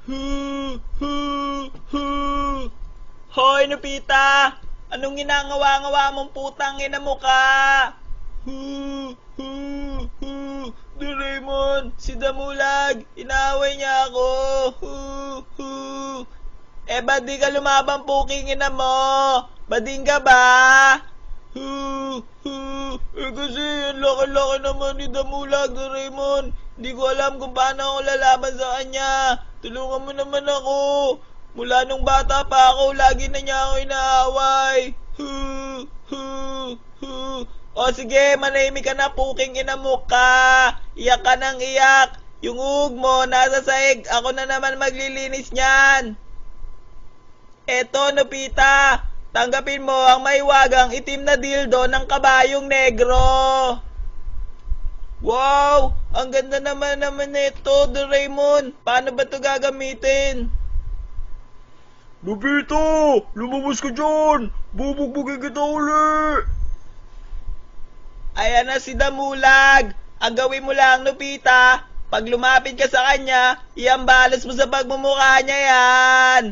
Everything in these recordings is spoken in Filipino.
Hu, hu, hu. Hoy, Nobita! Anong ginangawa-ngawa mong putang ina mo ka? Hu, hu, hu. Doraemon, si Damulag, inaaway niya ako. Hu, hu. Ba't di ka lumabang puking ina mo? Bading ka ba? Hu, hu. Kasi ang laki-laki naman ni Damulag, Doraemon. Hindi ko alam kung paano ako lalaban sa kanya. Tulungan mo naman ako. Mula nung bata pa ako, lagi na niya ako inaaway. Hu, hu, hu. O sige, manahimik ka na, puking ina mo ka. Iyak ka ng iyak. Yung ug mo, nasa sahig. Ako na naman maglilinis niyan. Eto, Nobita. Tanggapin mo ang maiwagang itim na dildo ng kabayong negro. Wow! Ang ganda naman nito, Doraemon. Paano ba ito gagamitin? Nobita! Lumabas ka dyan! Bubugbugin kita uli! Ayan na si Damulag. Ang gawin mo lang, Nobita, pag lumapit ka sa kanya, iambalas mo sa pagmumukha niya yan.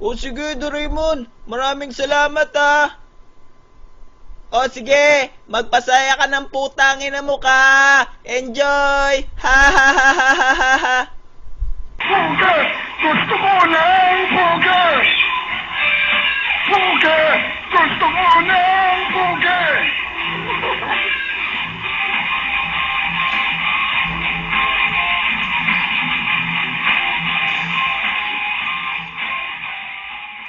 O sige, Doraemon. Maraming salamat ah. O sige, magpasaya ka ng putang ina mo ka. Enjoy! Ha ha ha ha ha ha ha. Puga! Gusto ko ng puga! Puga! Gusto